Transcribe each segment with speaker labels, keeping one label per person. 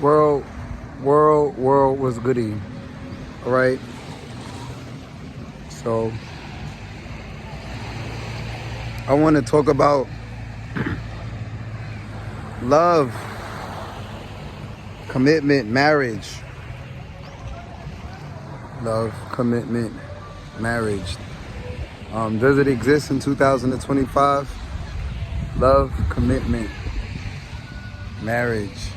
Speaker 1: World was goody. All right. So I want to talk about love, commitment, marriage. Love, commitment, marriage. Does it exist in 2025? Love, commitment, marriage.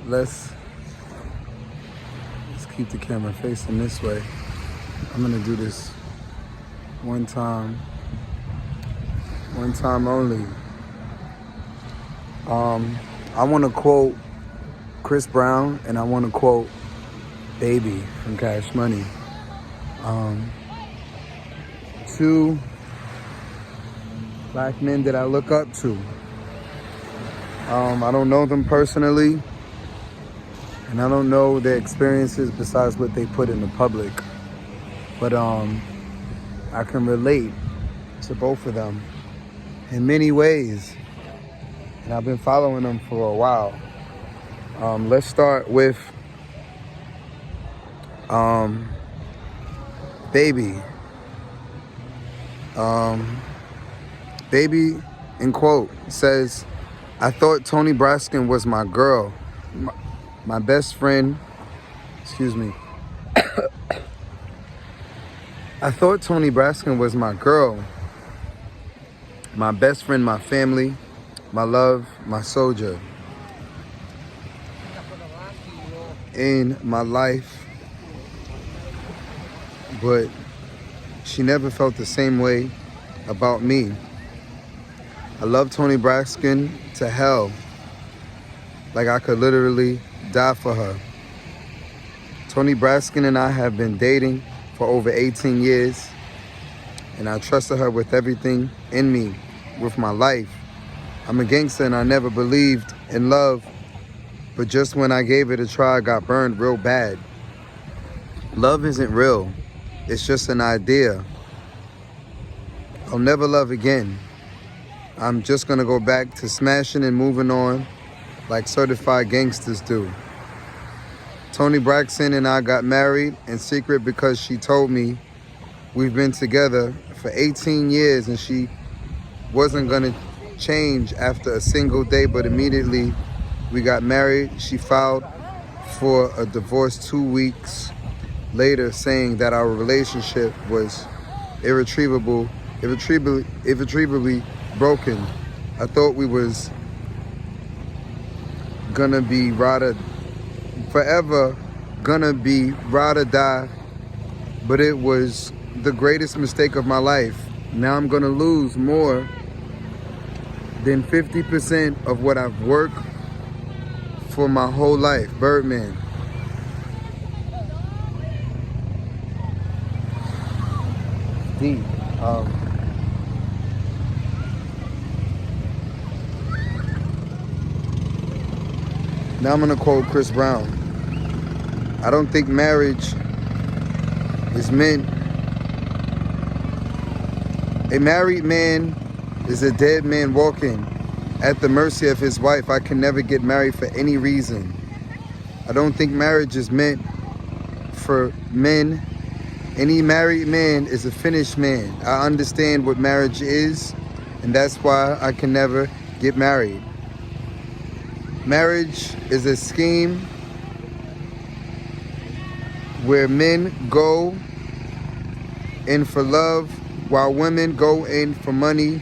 Speaker 1: Let's keep the camera facing this way. I'm gonna do this one time only. I want to quote Chris Brown and I want to quote Baby from Cash Money. Two black men that I look up to. I don't know them personally, and I don't know their experiences besides what they put in the public. But I can relate to both of them in many ways, and I've been following them for a while. Let's start with Baby. Baby, in quote, says, "I thought Toni Braxton was my girl, my best friend." Excuse me. I thought Toni Braxton was my girl, my best friend, my family, my love, my soldier in my life. But she never felt the same way about me. I love Toni Braxton to hell. Like I could literally die for her. Toni Braxton and I have been dating for over 18 years, and I trusted her with everything in me, with my life. I'm a gangster and I never believed in love, but just when I gave it a try, I got burned real bad. Love isn't real, it's just an idea. I'll never love again. I'm just gonna go back to smashing and moving on like certified gangsters do. Toni Braxton and I got married in secret because she told me we've been together for 18 years and she wasn't gonna change after a single day, but immediately we got married. She filed for a divorce 2 weeks later, saying that our relationship was irretrievably broken. I thought we was gonna be forever gonna be ride or die, but it was the greatest mistake of my life. Now I'm gonna lose more than 50% of what I've worked for my whole life. Birdman. Deep. Now I'm gonna quote Chris Brown. I don't think marriage is meant. A married man is a dead man walking at the mercy of his wife. I can never get married for any reason. I don't think marriage is meant for men. Any married man is a finished man. I understand what marriage is, and that's why I can never get married. Marriage is a scheme where men go in for love while women go in for money.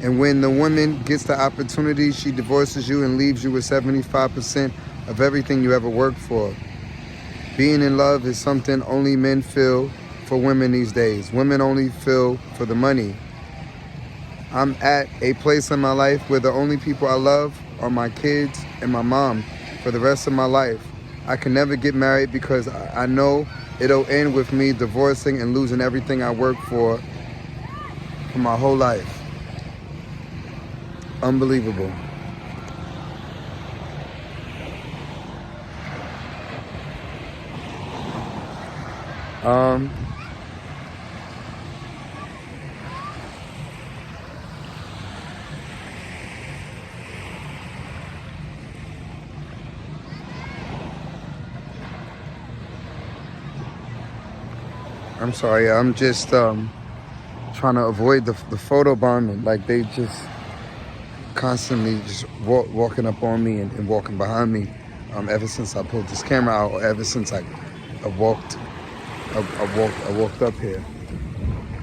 Speaker 1: And when the woman gets the opportunity, she divorces you and leaves you with 75% of everything you ever worked for. Being in love is something only men feel for women these days. Women only feel for the money. I'm at a place in my life where the only people I love are my kids and my mom for the rest of my life. I can never get married because I know it'll end with me divorcing and losing everything I worked for my whole life. Unbelievable. I'm sorry. I'm just trying to avoid the photo bombing. Like, they just constantly just walking up on me and walking behind me. Ever since I pulled this camera out, or ever since I walked up here,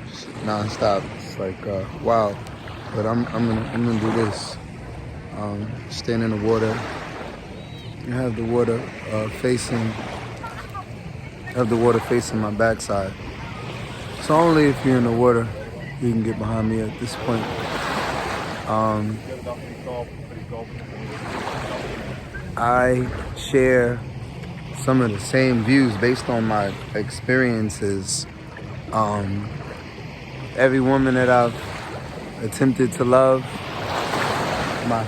Speaker 1: just nonstop. It's like wow. But I'm gonna do this. Stand in the water. You have the water facing my backside. So only if you're in the water you can get behind me at this point. I share some of the same views based on my experiences. Every woman that I've attempted to love, my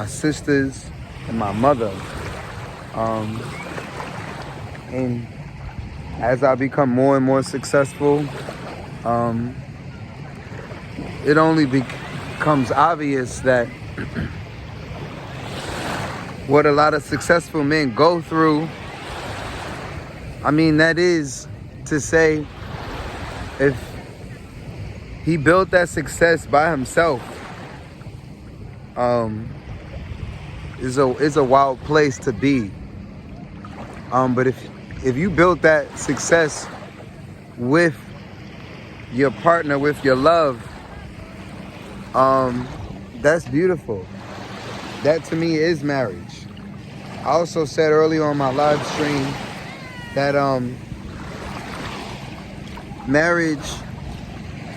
Speaker 1: sisters and my mother. And as I become more and more successful, it only becomes obvious that what a lot of successful men go through, I mean, that is to say, if he built that success by himself, is a wild place to be. But if you built that success with your partner, with your love, that's beautiful. That to me is marriage. I also said earlier on my live stream that marriage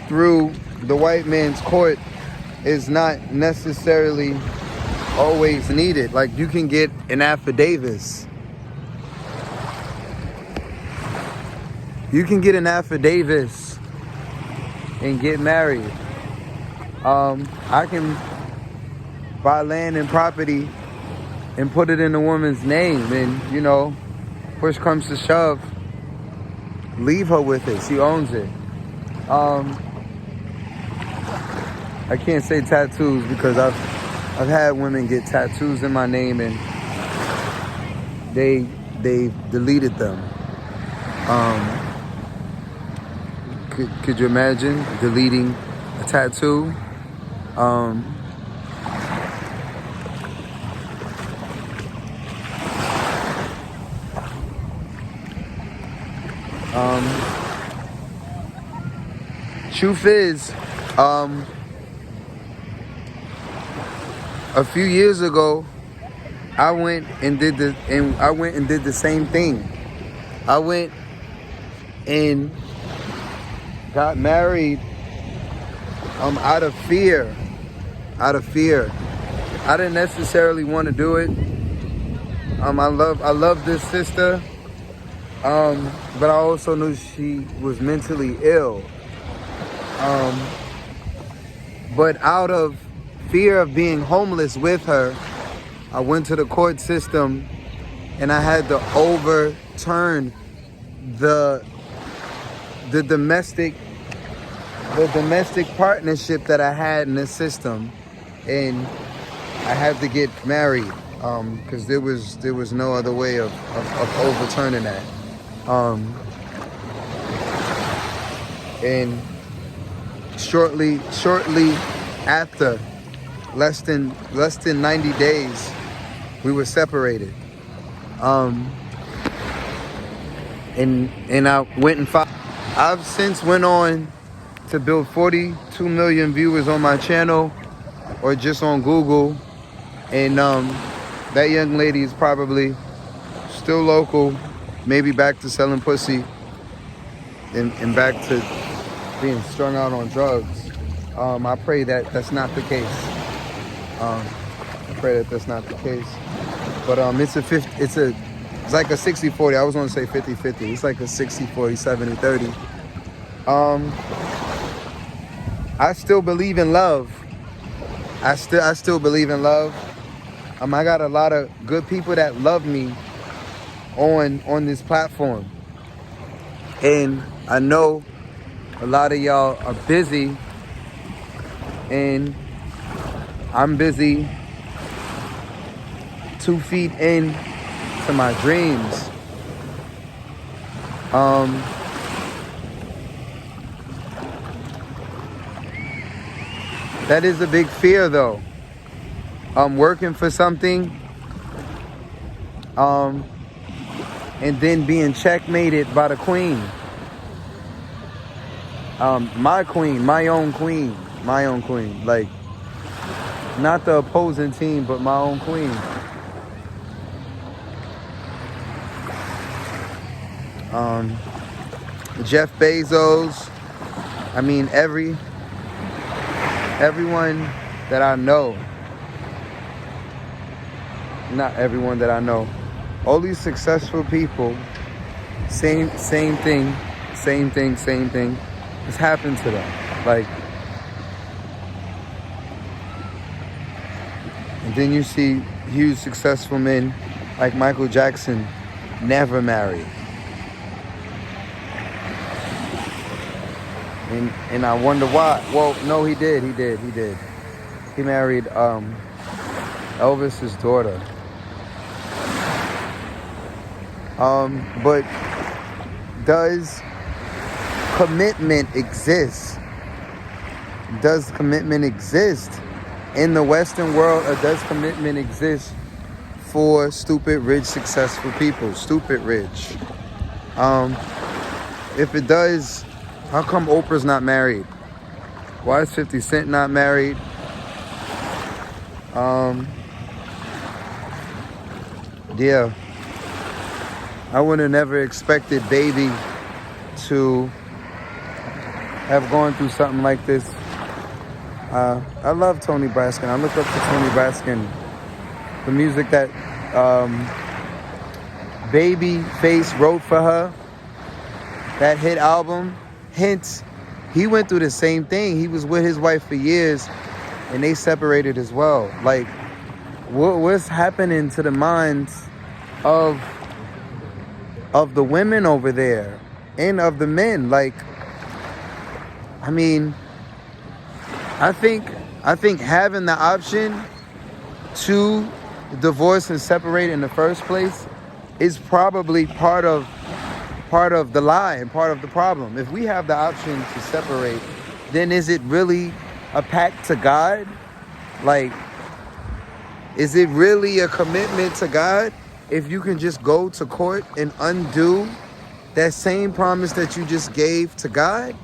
Speaker 1: through the white man's court is not necessarily always needed. Like, you can get an affidavit. You can get an affidavit and get married. I can buy land and property and put it in the woman's name, and push comes to shove, leave her with it. She owns it. I can't say tattoos because I've had women get tattoos in my name and they deleted them. Could you imagine deleting a tattoo? Truth is, a few years ago, I went and did the same thing. I went and got married out of fear. I didn't necessarily want to do it. I love this sister, but I also knew she was mentally ill. But out of fear of being homeless with her, I went to the court system and I had to overturn the domestic partnership that I had in the system, and I had to get married because there was no other way of overturning that. And shortly after, less than 90 days, we were separated. And I went and found. I've since went on to build 42 million viewers on my channel, or just on Google, and that young lady is probably still local, maybe back to selling pussy and back to being strung out on drugs. I pray that that's not the case. I pray that that's not the case. But it's like a 60-40. I was going to say 50-50. It's like a 60-40, 70-30. I still believe in love. I still believe in love. I got a lot of good people that love me on this platform. And I know a lot of y'all are busy, and I'm busy 2 feet in to my dreams. That is a big fear, though. Working for something, and then being checkmated by the queen. My queen, my own queen. Like, not the opposing team, but my own queen. Jeff Bezos. I mean, everyone that I know. Not everyone that I know. All these successful people, same thing. It's happened to them. Like, and then you see huge successful men like Michael Jackson never married. And I wonder why. Well, no, he did. He married Elvis's daughter. But does commitment exist? Does commitment exist in the Western world, or does commitment exist for stupid, rich, successful people? Stupid rich. If it does, how come Oprah's not married? Why is 50 Cent not married? Yeah. I would have never expected Baby to have gone through something like this. I love Toni Braxton. I look up to Toni Braxton. The music that Babyface wrote for her, that hit album, Hints, he went through the same thing. He was with his wife for years, and they separated as well. Like, what's happening to the minds of the women over there and of the men? Like, I mean, I think having the option to divorce and separate in the first place is probably part of the lie and part of the problem. If we have the option to separate, then is it really a pact to God? Like, is it really a commitment to God if you can just go to court and undo that same promise that you just gave to God?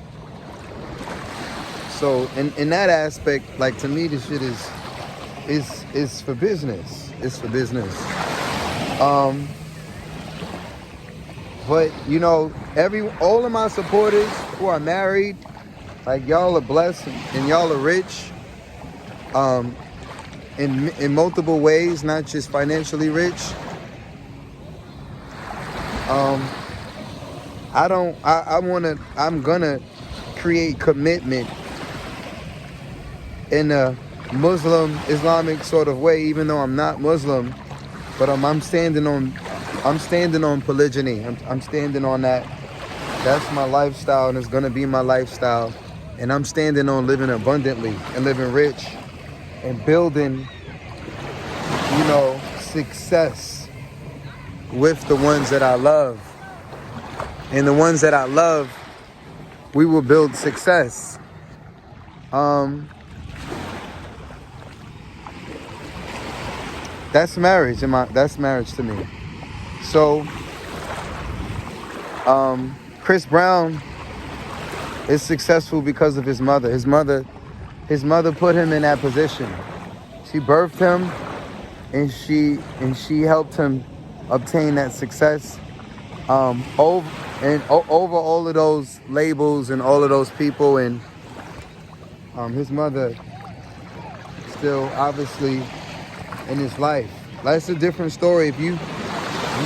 Speaker 1: So in that aspect, like, to me, this shit is for business. It's for business. But, you know, all of my supporters who are married, like, y'all are blessed and y'all are rich, in multiple ways, not just financially rich. I'm gonna create commitment in a Muslim Islamic sort of way, even though I'm not Muslim, but I'm standing on polygyny. I'm standing on that. That's my lifestyle, and it's gonna be my lifestyle. And I'm standing on living abundantly and living rich and building, you know, success with the ones that I love. And the ones that I love, we will build success. That's marriage. That's marriage to me. So, Chris Brown is successful because of his mother. His mother put him in that position. She birthed him, and she helped him obtain that success. Over all of those labels and all of those people, and his mother still obviously in his life. That's a different story. If you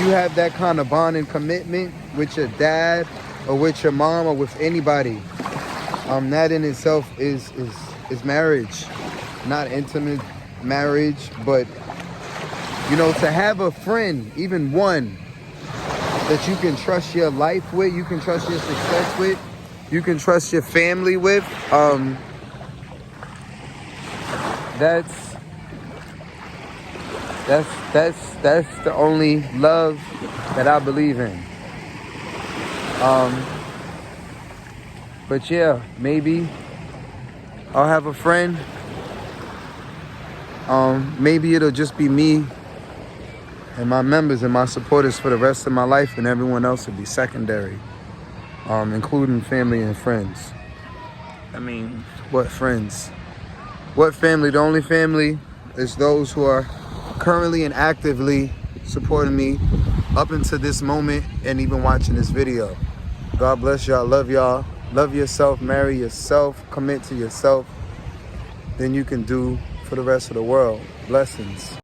Speaker 1: have that kind of bond and commitment with your dad or with your mom or with anybody, that in itself is marriage. Not intimate marriage, but, you know, to have a friend, even one, that you can trust your life with, you can trust your success with, you can trust your family with, that's the only love that I believe in. But yeah, maybe I'll have a friend Maybe it'll just be me and my members and my supporters for the rest of my life, and everyone else will be secondary, including family and friends. I mean, what friends? What family? The only family is those who are currently and actively supporting me up until this moment and even watching this video. God bless y'all. Love y'all. Love yourself. Marry yourself. Commit to yourself. Then you can do for the rest of the world. Blessings.